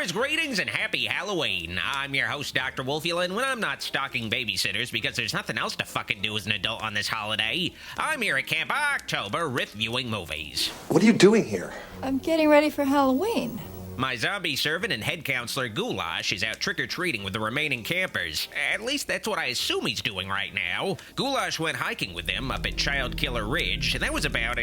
Viewers, greetings and happy Halloween. I'm your host, Dr. Wolfula, and when I'm not stalking babysitters because there's nothing else to fucking do as an adult on this holiday, I'm here at Camp October riff-viewing movies. What are you doing here? I'm getting ready for Halloween. My zombie servant and head counselor, Goulash, is out trick-or-treating with the remaining campers. At least that's what I assume he's doing right now. Goulash went hiking with them up at Child Killer Ridge, and that was about,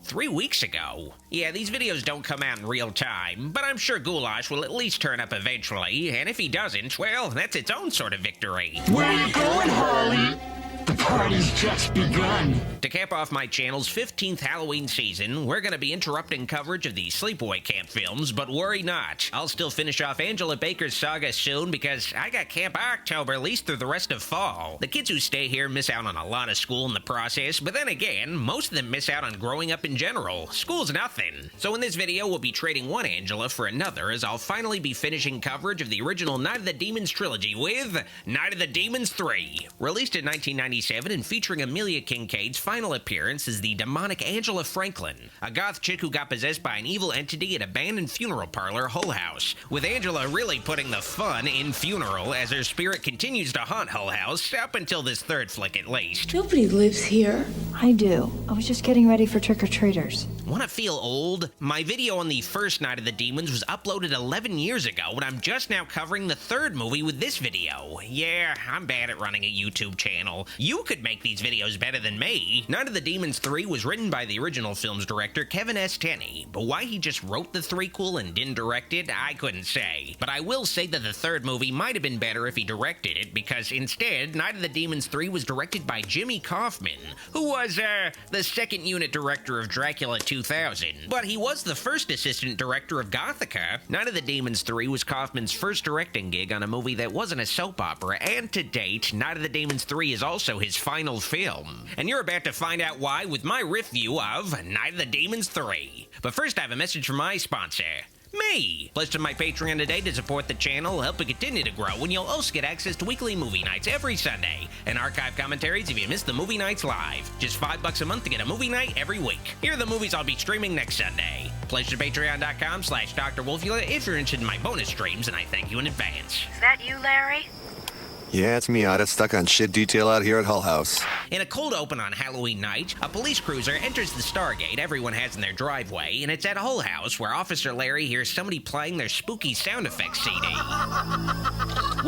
3 weeks ago. Yeah, these videos don't come out in real time, but I'm sure Goulash will at least turn up eventually, and if he doesn't, well, that's its own sort of victory. Where are you going, Harley? The party's just begun. To cap off my channel's 15th Halloween season, we're going to be interrupting coverage of the sleepaway camp films, but worry not. I'll still finish off Angela Baker's saga soon because I got Camp October at least through the rest of fall. The kids who stay here miss out on a lot of school in the process, but then again, most of them miss out on growing up in general. School's nothing. So in this video, we'll be trading one Angela for another as I'll finally be finishing coverage of the original Night of the Demons trilogy with Night of the Demons 3. Released in 1997 and featuring Amelia Kincaid's final appearance as the demonic Angela Franklin, a goth chick who got possessed by an evil entity at abandoned funeral parlor Hull House, with Angela really putting the fun in funeral as her spirit continues to haunt Hull House up until this third flick at least. Nobody lives here. I do. I was just getting ready for trick-or-treaters. Wanna feel old? My video on the first Night of the Demons was uploaded 11 years ago, and I'm just now covering the third movie with this video. Yeah, I'm bad at running a YouTube channel. You could make these videos better than me. Night of the Demons 3 was written by the original film's director, Kevin S. Tenney, but why he just wrote the threequel and didn't direct it, I couldn't say. But I will say that the third movie might have been better if he directed it, because instead, Night of the Demons 3 was directed by Jimmy Kaufman, who was, the second unit director of Dracula 2000. But he was the first assistant director of Gothica. Night of the Demons 3 was Kaufman's first directing gig on a movie that wasn't a soap opera, and to date, Night of the Demons 3 is also his final film. And you're about to find out why with my review of Night of the Demons 3. But first, I have a message from my sponsor, me. Pledge to my Patreon today to support the channel, help it continue to grow, and you'll also get access to weekly movie nights every Sunday, and archive commentaries if you miss the movie nights live. Just $5 a month to get a movie night every week. Here are the movies I'll be streaming next Sunday. Pledge to patreon.com/Dr. Wolfula if you're interested in my bonus streams, and I thank you in advance. Is that you, Larry? Yeah, it's Miata, stuck on shit detail out here at Hull House. In a cold open on Halloween night, a police cruiser enters the Stargate everyone has in their driveway, and it's at Hull House where Officer Larry hears somebody playing their spooky sound effects CD.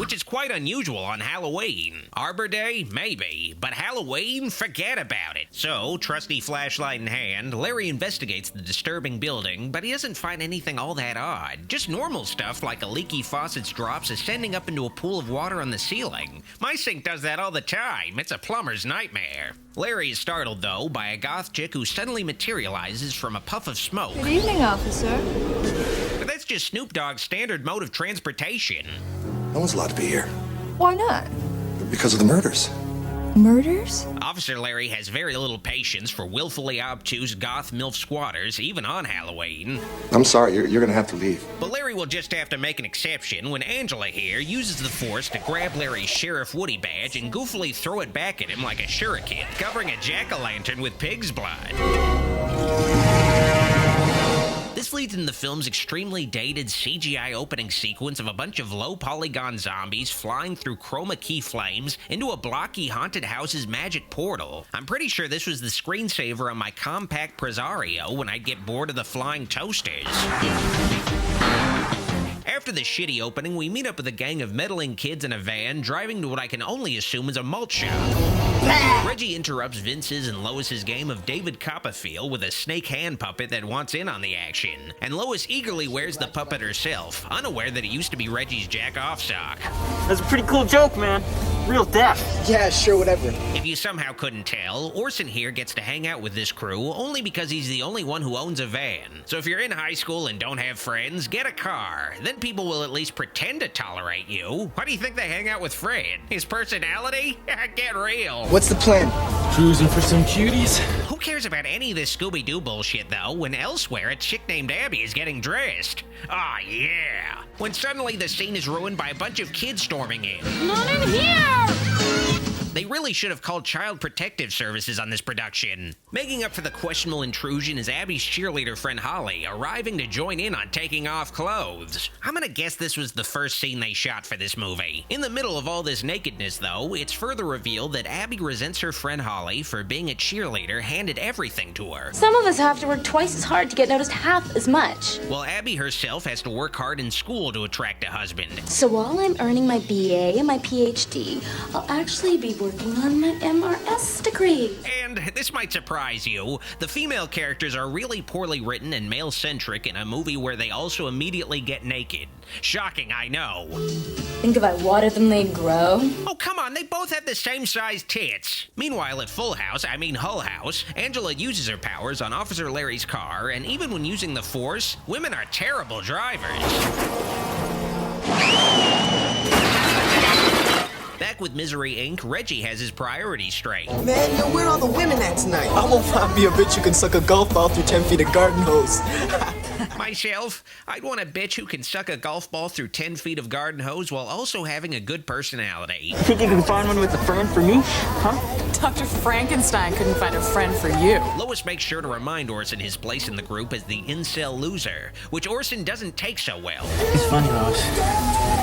Which is quite unusual on Halloween. Arbor Day? Maybe. But Halloween? Forget about it. So, trusty flashlight in hand, Larry investigates the disturbing building, but he doesn't find anything all that odd. Just normal stuff like a leaky faucet's drops ascending up into a pool of water on the ceiling. My sink does that all the time. It's a plumber's nightmare. Larry is startled, though, by a goth chick who suddenly materializes from a puff of smoke. Good evening, officer. But that's just Snoop Dogg's standard mode of transportation. No one's allowed to be here. Why not? Because of the murders. Murders? Officer Larry has very little patience for willfully obtuse goth MILF squatters, even on Halloween. I'm sorry, you're gonna have to leave. But Larry will just have to make an exception when Angela here uses the force to grab Larry's Sheriff Woody badge and goofily throw it back at him like a shuriken, covering a jack-o'-lantern with pig's blood. This leads into the film's extremely dated CGI opening sequence of a bunch of low-polygon zombies flying through chroma key flames into a blocky haunted house's magic portal. I'm pretty sure this was the screensaver on my compact Presario when I'd get bored of the flying toasters. After the shitty opening, we meet up with a gang of meddling kids in a van driving to what I can only assume is a malt shop. Reggie interrupts Vince's and Lois's game of David Copperfield with a snake hand puppet that wants in on the action, and Lois eagerly wears the puppet herself, unaware that it used to be Reggie's jack-off sock. That's a pretty cool joke, man. Real deaf. Yeah, sure, whatever. If you somehow couldn't tell, Orson here gets to hang out with this crew only because he's the only one who owns a van. So if you're in high school and don't have friends, get a car. Then people will at least pretend to tolerate you. Why do you think they hang out with Fred? His personality? Get real. What's the plan? Cruising for some cuties? Who cares about any of this Scooby-Doo bullshit, though, when elsewhere a chick named Abby is getting dressed? Ah, yeah. When suddenly the scene is ruined by a bunch of kids storming in. Not in here! They really should have called Child Protective Services on this production. Making up for the questionable intrusion is Abby's cheerleader friend Holly, arriving to join in on taking off clothes. I'm gonna guess this was the first scene they shot for this movie. In the middle of all this nakedness, though, it's further revealed that Abby resents her friend Holly for being a cheerleader handed everything to her. Some of us have to work twice as hard to get noticed half as much. While Abby herself has to work hard in school to attract a husband. So while I'm earning my BA and my PhD, I'll actually be working on my MRS degree. And this might surprise you, the female characters are really poorly written and male-centric in a movie where they also immediately get naked. Shocking, I know. Think if I water them, they'd grow? Oh, come on, they both have the same size tits. Meanwhile, at Hull House, Angela uses her powers on Officer Larry's car, and even when using the Force, women are terrible drivers. Back with Misery Inc., Reggie has his priorities straight. Man, yo, where are all the women at tonight? I won't find me a bitch who can suck a golf ball through 10 feet of garden hose. Myself, I'd want a bitch who can suck a golf ball through 10 feet of garden hose while also having a good personality. Think you can find one with a friend for me? Huh? Dr. Frankenstein couldn't find a friend for you. Lois makes sure to remind Orson his place in the group as the incel loser, which Orson doesn't take so well. It's funny, Lois.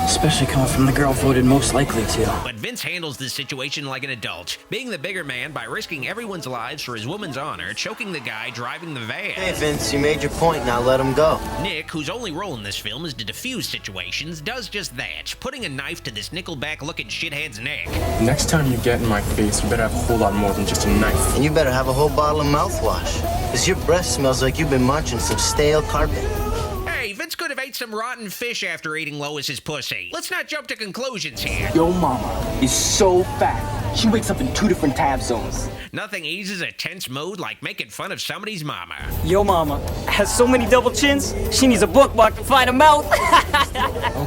Especially coming from the girl voted most likely to. But Vince handles this situation like an adult, being the bigger man by risking everyone's lives for his woman's honor, choking the guy driving the van. Hey, Vince, you made your point, now let him go. Nick, whose only role in this film is to defuse situations, does just that, putting a knife to this Nickelback-looking shithead's neck. Next time you get in my face, you better have a whole lot more than just a knife. And you better have a whole bottle of mouthwash, because your breath smells like you've been munching some stale carpet. Hey, Vince could have ate some rotten fish after eating Lois's pussy. Let's not jump to conclusions here. Yo mama is so fat. She wakes up in 2 different time zones. Nothing eases a tense mood like making fun of somebody's mama. Yo mama has so many double chins, she needs a bookmark to find them out.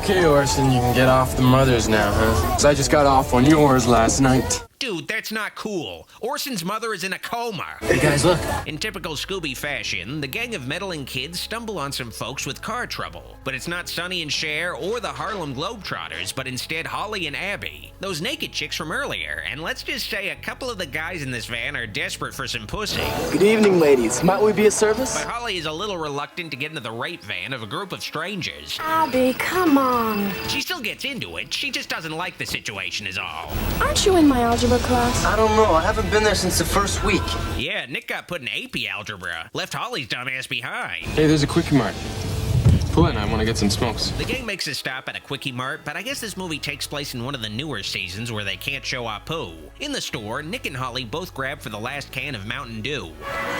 Okay, Orson, you can get off the mothers now, huh? 'Cause I just got off on yours last night. Dude, that's not cool. Orson's mother is in a coma. Hey guys, look. In typical Scooby fashion, the gang of meddling kids stumble on some folks with car trouble. But it's not Sonny and Cher or the Harlem Globetrotters, but instead Holly and Abby, those naked chicks from earlier. And let's just say a couple of the guys in this van are desperate for some pussy. Good evening, ladies. Might we be of service? But Holly is a little reluctant to get into the rape van of a group of strangers. Abby, come on. She still gets into it, she just doesn't like the situation is all. Aren't you in my algebra class? I don't know, I haven't been there since the first week. Yeah, Nick got put in AP algebra, left Holly's dumbass behind. Hey, there's a Kwik-E-Mart. Pull in, I want to get some smokes. The gang makes a stop at a Kwik-E-Mart, but I guess this movie takes place in one of the newer seasons where they can't show Apu. In the store, Nick and Holly both grab for the last can of Mountain Dew.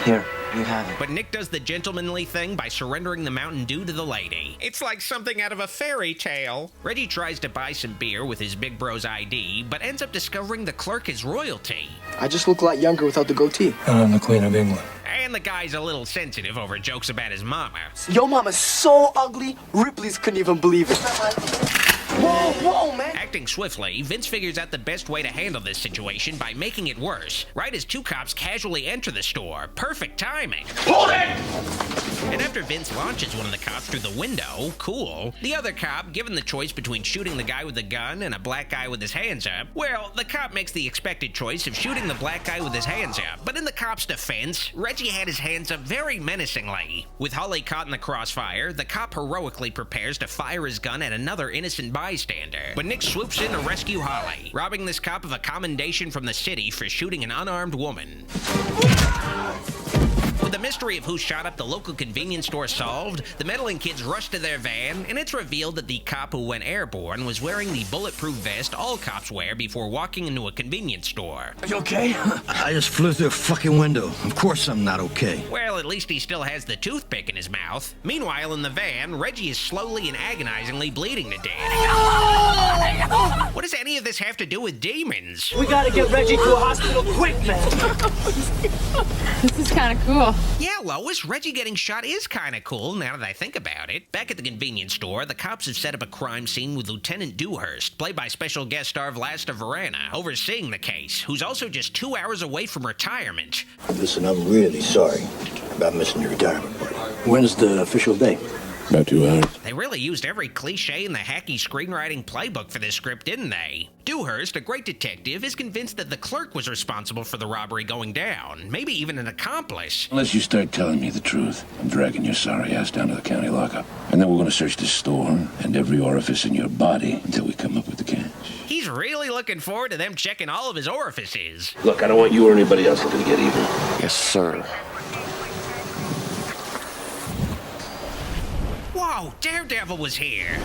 Here, you have it. But Nick does the gentlemanly thing by surrendering the Mountain Dew to the lady. It's like something out of a fairy tale. Reggie tries to buy some beer with his big bro's ID, but ends up discovering the clerk is royalty. I just look a lot younger without the goatee. And I'm the Queen of England. And the guy's a little sensitive over jokes about his mama. Yo mama's so ugly, Ripley's couldn't even believe it. Whoa, whoa, man. Acting swiftly, Vince figures out the best way to handle this situation by making it worse, right as 2 cops casually enter the store. Perfect timing. Hold it! And after Vince launches one of the cops through the window, cool, the other cop, given the choice between shooting the guy with the gun and a black guy with his hands up, well, the cop makes the expected choice of shooting the black guy with his hands up. But in the cop's defense, Reggie had his hands up very menacingly. With Holly caught in the crossfire, the cop heroically prepares to fire his gun at another innocent bystander. But Nick swoops in to rescue Holly, robbing this cop of a commendation from the city for shooting an unarmed woman. With the mystery of who shot up the local convenience store solved, the meddling kids rush to their van, and it's revealed that the cop who went airborne was wearing the bulletproof vest all cops wear before walking into a convenience store. Are you okay? I just flew through a fucking window. Of course I'm not okay. Well, at least he still has the toothpick in his mouth. Meanwhile, in the van, Reggie is slowly and agonizingly bleeding to death. What does any of this have to do with demons? We gotta get Reggie to a hospital quick, man. This is kind of cool. Yeah, Lois, Reggie getting shot is kind of cool now that I think about it. Back at the convenience store, the cops have set up a crime scene with Lieutenant Dewhurst, played by special guest star Vlasta Varana, overseeing the case, who's also just 2 hours away from retirement. Listen, I'm really sorry about missing your retirement party. When's the official date? About 2 hours. They really used every cliche in the hacky screenwriting playbook for this script, didn't they? Dewhurst, a great detective, is convinced that the clerk was responsible for the robbery going down, maybe even an accomplice. Unless you start telling me the truth, I'm dragging your sorry ass down to the county lockup. And then we're going to search this store and every orifice in your body until we come up with the cash. He's really looking forward to them checking all of his orifices. Look, I don't want you or anybody else looking to get even. Yes, sir. Whoa, Daredevil was here!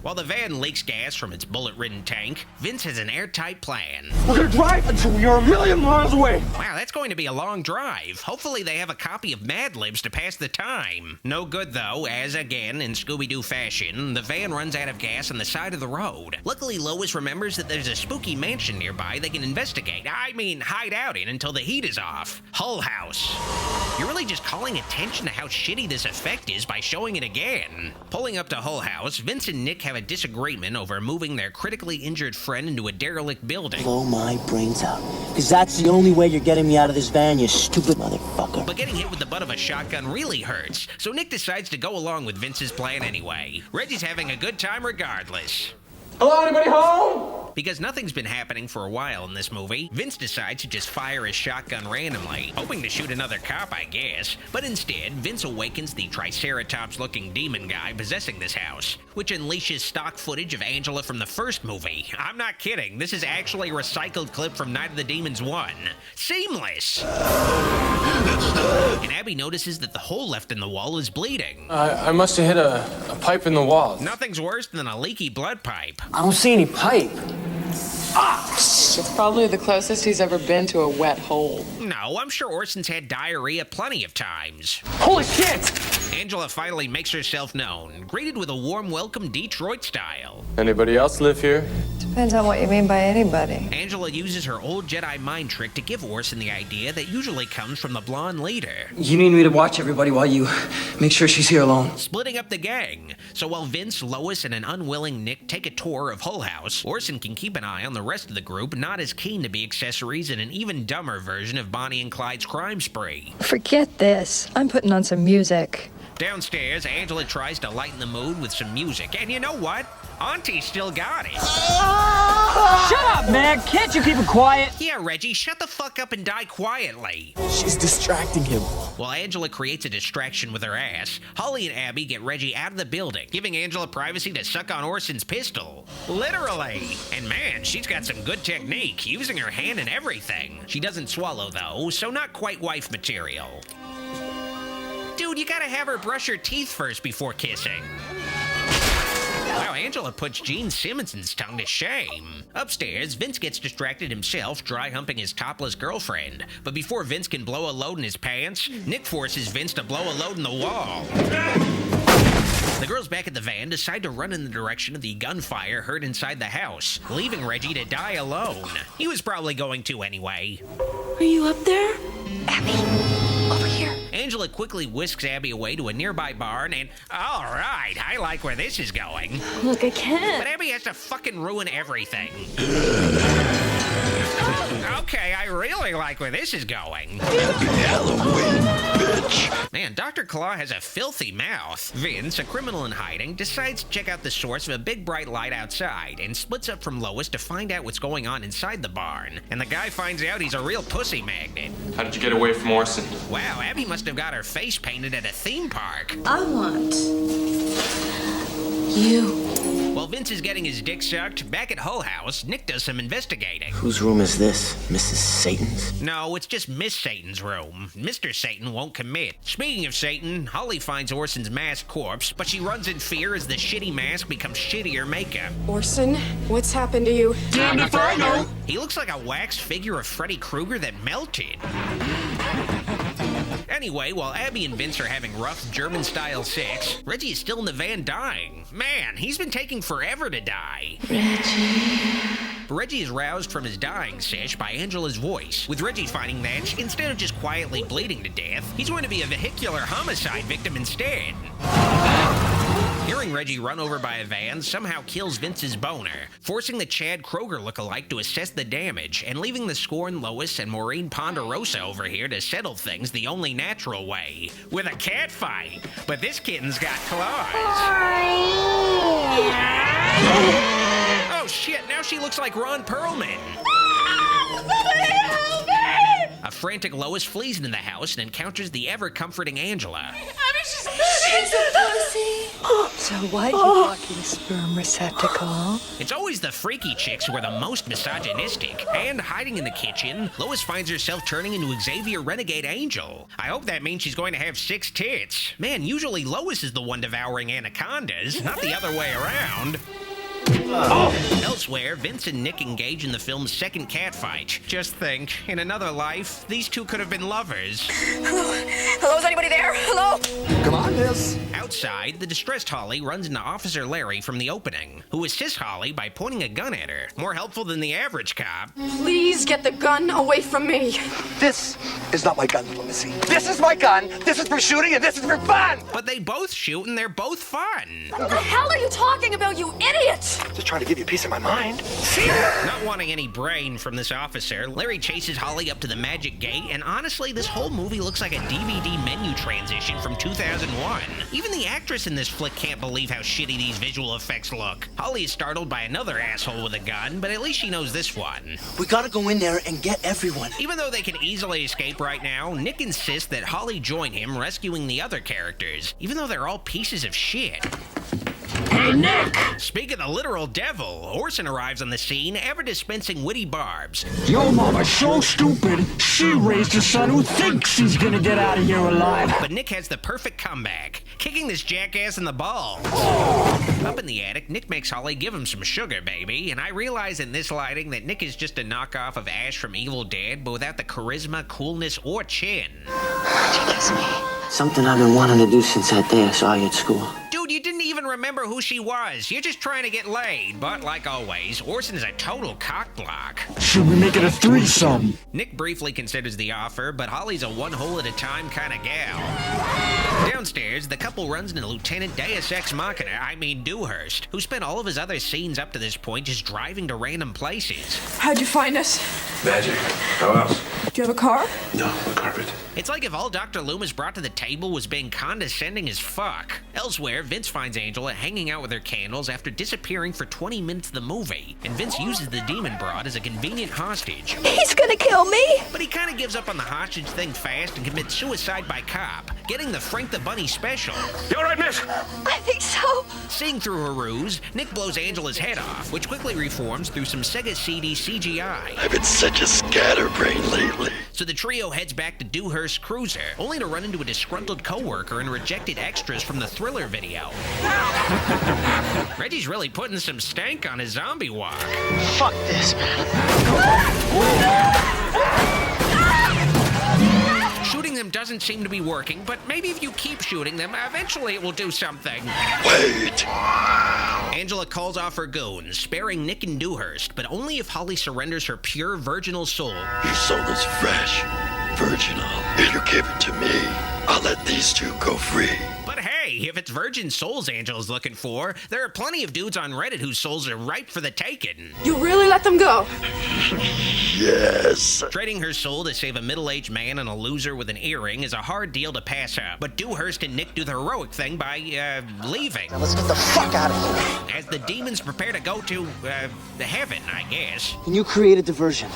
While the van leaks gas from its bullet-ridden tank, Vince has an airtight plan. We're gonna drive until we are 1,000,000 miles away. Wow, that's going to be a long drive. Hopefully they have a copy of Mad Libs to pass the time. No good, though, as, again, in Scooby-Doo fashion, the van runs out of gas on the side of the road. Luckily, Lois remembers that there's a spooky mansion nearby they can investigate. Hide out in until the heat is off. Hull House. You're really just calling attention to how shitty this effect is by showing it again. Pulling up to Hull House, Vince and Nick have a disagreement over moving their critically injured friend into a derelict building. Blow my brains out, because that's the only way you're getting me out of this van, you stupid motherfucker. But getting hit with the butt of a shotgun really hurts, so Nick decides to go along with Vince's plan anyway. Reggie's having a good time regardless. Hello, anybody home? Because nothing's been happening for a while in this movie, Vince decides to just fire his shotgun randomly, hoping to shoot another cop, I guess. But instead, Vince awakens the Triceratops-looking demon guy possessing this house, which unleashes stock footage of Angela from the first movie. I'm not kidding, this is actually a recycled clip from Night of the Demons 1. Seamless! And Abby notices that the hole left in the wall is bleeding. I must have hit a pipe in the wall. Nothing's worse than a leaky blood pipe. I don't see any pipe. It's probably the closest he's ever been to a wet hole. No, I'm sure Orson's had diarrhea plenty of times. Holy shit! Angela finally makes herself known, greeted with a warm welcome Detroit style. Anybody else live here? Depends on what you mean by anybody. Angela uses her old Jedi mind trick to give Orson the idea that usually comes from the blonde leader. You need me to watch everybody while you make sure she's here alone. Splitting up the gang. So while Vince, Lois, and an unwilling Nick take a tour of Hull House, Orson can keep an eye on the rest of the group, not as keen to be accessories in an even dumber version of Bonnie and Clyde's crime spree. Forget this. I'm putting on some music. Downstairs, Angela tries to lighten the mood with some music, and you know what? Auntie still got it. Shut up, man! Can't you keep it quiet? Yeah, Reggie, shut the fuck up and die quietly. She's distracting him. While Angela creates a distraction with her ass, Holly and Abby get Reggie out of the building, giving Angela privacy to suck on Orson's pistol. Literally. And man, she's got some good technique, using her hand and everything. She doesn't swallow, though, so not quite wife material. Dude, you gotta have her brush her teeth first before kissing. Wow, Angela puts Gene Simmonson's tongue to shame. Upstairs, Vince gets distracted himself, dry humping his topless girlfriend. But before Vince can blow a load in his pants, Nick forces Vince to blow a load in the wall. The girls back at the van decide to run in the direction of the gunfire heard inside the house, leaving Reggie to die alone. He was probably going to anyway. Are you up there? Abby, over here. Angela quickly whisks Abby away to a nearby barn and, all right, I like where this is going. Look, I can't. But Abby has to fucking ruin everything. Okay, I really like where this is going. Happy Halloween, bitch. Man, Dr. Claw has a filthy mouth. Vince, a criminal in hiding, decides to check out the source of a big bright light outside and splits up from Lois to find out what's going on inside the barn. And the guy finds out he's a real pussy magnet. How did you get away from Orson? Wow, Abby must have got her face painted at a theme park. I want you. While Vince is getting his dick sucked, back at Hull House, Nick does some investigating. Whose room is this? Mrs. Satan's? No, it's just Miss Satan's room. Mr. Satan won't commit. Speaking of Satan, Holly finds Orson's masked corpse, but she runs in fear as the shitty mask becomes shittier makeup. Orson, what's happened to you? Damn if I know. He looks like a wax figure of Freddy Krueger that melted. Anyway, while Abby and Vince are having rough German-style sex, Reggie is still in the van dying. Man, he's been taking forever to die. Reggie is roused from his dying sesh by Angela's voice, with Reggie finding that, instead of just quietly bleeding to death, he's going to be a vehicular homicide victim instead. Hearing Reggie run over by a van somehow kills Vince's boner, forcing the Chad Kroger lookalike to assess the damage, and leaving the scorned Lois and Maureen Ponderosa over here to settle things the only natural way, with a cat fight. But this kitten's got claws. Oh shit, now she looks like Ron Perlman. A frantic Lois flees into the house and encounters the ever-comforting Angela. She's a pussy. So why'd you walk in a sperm receptacle? It's always the freaky chicks who are the most misogynistic. And hiding in the kitchen, Lois finds herself turning into Xavier Renegade Angel. I hope that means she's going to have 6 tits. Man, usually Lois is the one devouring anacondas, not the other way around. Elsewhere, Vince and Nick engage in the film's second catfight. Just think, in another life, these two could have been lovers. Hello, is anybody there? Hello? Come on, miss. Outside, the distressed Holly runs into Officer Larry from the opening, who assists Holly by pointing a gun at her. More helpful than the average cop. Please get the gun away from me. This is not my gun, little missy. This is my gun. This is for shooting, and this is for fun. But they both shoot and they're both fun. What the hell are you talking about, you idiot? Just trying to give you a piece of my mind. Not wanting any brain from this officer, Larry chases Holly up to the magic gate, and honestly, this whole movie looks like a DVD menu transition from 2001. Even the actress in this flick can't believe how shitty these visual effects look. Holly is startled by another asshole with a gun, but at least she knows this one. We gotta go in there and get everyone. Even though they can easily escape right now, Nick insists that Holly join him rescuing the other characters, even though they're all pieces of shit. Hey, Nick! Speak of the literal devil, Orson arrives on the scene, ever dispensing witty barbs. Your mama's so stupid, she raised a son who thinks he's gonna get out of here alive. But Nick has the perfect comeback, kicking this jackass in the balls. Up in the attic, Nick makes Holly give him some sugar, baby, and I realize in this lighting that Nick is just a knockoff of Ash from Evil Dead, but without the charisma, coolness, or chin. Something I've been wanting to do since that day I saw you at school. Dude, you didn't even remember who she was. You're just trying to get laid. But like always, Orson is a total cockblock. Should we make it a threesome? Nick briefly considers the offer, but Holly's a one-hole-at-a-time kind of gal. Downstairs, the couple runs into Lieutenant Deus Ex Machina, Dewhurst, who spent all of his other scenes up to this point just driving to random places. How'd you find us? Magic. How else? Do you have a car? No, a carpet. It's like if all Dr. Loomis brought to the table was being condescending as fuck. Elsewhere, Vince finds Angela hanging out with her candles after disappearing for 20 minutes of the movie, and Vince uses the demon broad as a convenient hostage. He's gonna kill me! But he kind of gives up on the hostage thing fast and commits suicide by cop, getting the Frank the Bunny special. You all right, miss? I think so. Seeing through her ruse, Nick blows Angela's head off, which quickly reforms through some Sega CD CGI. I've been such a scatterbrain lately. So the trio heads back to Dewhurst Cruiser, only to run into a disgruntled coworker and rejected extras from the Thriller video. Reggie's really putting some stank on his zombie walk. Fuck this, man. Shooting them doesn't seem to be working, but maybe if you keep shooting them, eventually it will do something. Wait! Angela calls off her goons, sparing Nick and Dewhurst, but only if Holly surrenders her pure virginal soul. Your soul is fresh, virginal. If you give it to me, I'll let these two go free. But hey, if it's virgin souls Angela's looking for, there are plenty of dudes on Reddit whose souls are ripe for the taking. You really let them go? Yes. Trading her soul to save a middle-aged man and a loser with an earring is a hard deal to pass up, but Dewhurst and Nick do the heroic thing by, leaving. Now let's get the fuck out of here. As the demons prepare to go to, heaven, I guess. Can you create a diversion?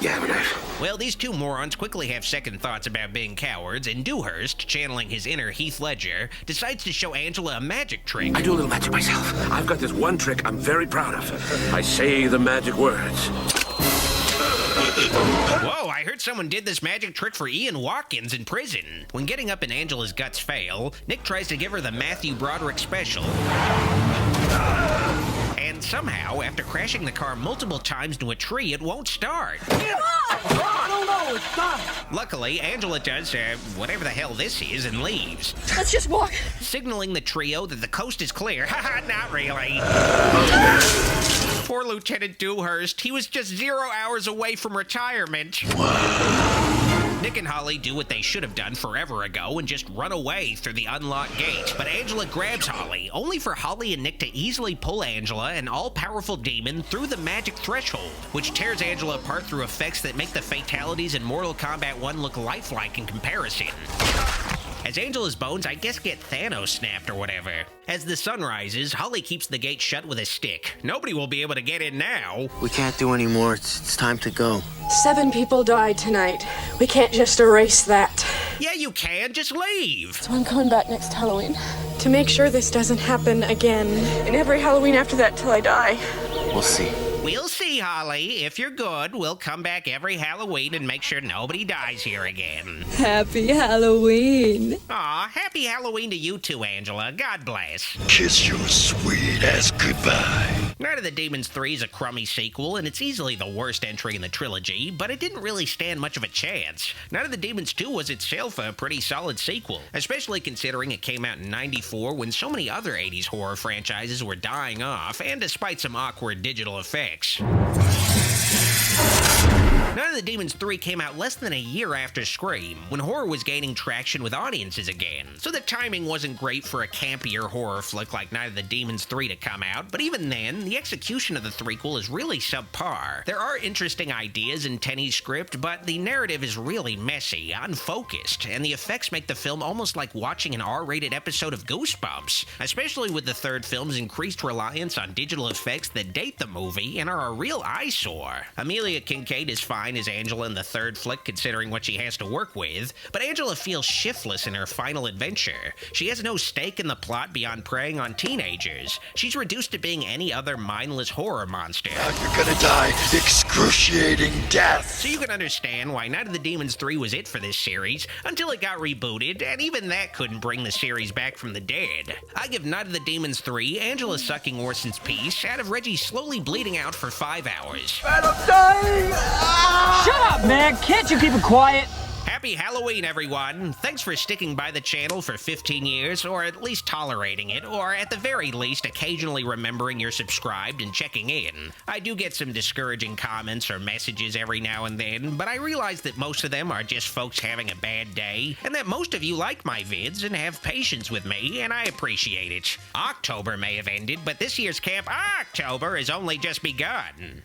Yeah, I'm a knife. Well, these two morons quickly have second thoughts about being cowards, and Dewhurst, channeling his inner Heath Ledger, decides to show Angela a magic trick. I do a little magic myself. I've got this one trick I'm very proud of. I say the magic words. Whoa, I heard someone did this magic trick for Ian Watkins in prison. When getting up and Angela's guts fail, Nick tries to give her the Matthew Broderick special. And somehow, after crashing the car multiple times into a tree, it won't start. Luckily, Angela does, whatever the hell this is and leaves. Let's just walk. Signaling the trio that the coast is clear. Haha, not really. Poor Lieutenant Dewhurst. He was just 0 hours away from retirement. Wow. Nick and Holly do what they should have done forever ago and just run away through the unlocked gate, but Angela grabs Holly, only for Holly and Nick to easily pull Angela, an all-powerful demon, through the magic threshold, which tears Angela apart through effects that make the fatalities in Mortal Kombat 1 look lifelike in comparison. As Angela's bones, I guess, get Thanos snapped or whatever. As the sun rises, Holly keeps the gate shut with a stick. Nobody will be able to get in now. We can't do any more. It's time to go. 7 people died tonight. We can't just erase that. Yeah, you can. Just leave. So I'm coming back next Halloween. To make sure this doesn't happen again. And every Halloween after that till I die. We'll see. We'll see, Holly. If you're good, we'll come back every Halloween and make sure nobody dies here again. Happy Halloween. Aw, happy Halloween to you too, Angela. God bless. Kiss your sweet ass goodbye. Night of the Demons 3 is a crummy sequel, and it's easily the worst entry in the trilogy, but it didn't really stand much of a chance. Night of the Demons 2 was itself a pretty solid sequel, especially considering it came out in '94 when so many other 80s horror franchises were dying off, and despite some awkward digital effects. Night of the Demons 3 came out less than a year after Scream, when horror was gaining traction with audiences again, so the timing wasn't great for a campier horror flick like Night of the Demons 3 to come out, but even then, the execution of the threequel is really subpar. There are interesting ideas in Tenney's script, but the narrative is really messy, unfocused, and the effects make the film almost like watching an R-rated episode of Goosebumps, especially with the third film's increased reliance on digital effects that date the movie and are a real eyesore. Amelia Kincaid is fine as Angela in the third flick considering what she has to work with, but Angela feels shiftless in her final adventure. She has no stake in the plot beyond preying on teenagers. She's reduced to being any other mindless horror monster. Now you're gonna die excruciating death. So you can understand why Night of the Demons 3 was it for this series, until it got rebooted, and even that couldn't bring the series back from the dead. I give Night of the Demons 3 Angela sucking Orson's piece out of Reggie slowly bleeding out for 5 hours. And I'm dying! Shut up, man! Can't you keep it quiet? Happy Halloween, everyone! Thanks for sticking by the channel for 15 years, or at least tolerating it, or at the very least occasionally remembering you're subscribed and checking in. I do get some discouraging comments or messages every now and then, but I realize that most of them are just folks having a bad day, and that most of you like my vids and have patience with me, and I appreciate it. October may have ended, but this year's Camp October has only just begun.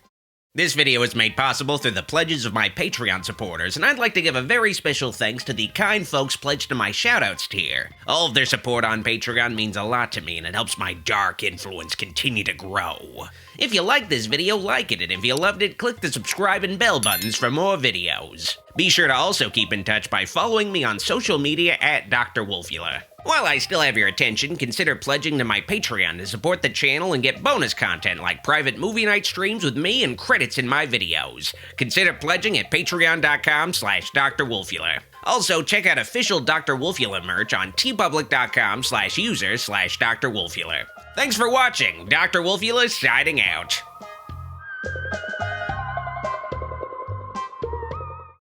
This video is made possible through the pledges of my Patreon supporters, and I'd like to give a very special thanks to the kind folks pledged to my shoutouts tier. All of their support on Patreon means a lot to me, and it helps my dark influence continue to grow. If you liked this video, like it, and if you loved it, click the subscribe and bell buttons for more videos. Be sure to also keep in touch by following me on social media at Dr. Wolfula. While I still have your attention, consider pledging to my Patreon to support the channel and get bonus content like private movie night streams with me and credits in my videos. Consider pledging at patreon.com/Dr. Wolfula. Also, check out official Dr. Wolfula merch on tpublic.com/user/Dr. Wolfula. Thanks for watching. Dr. Wolfula signing out.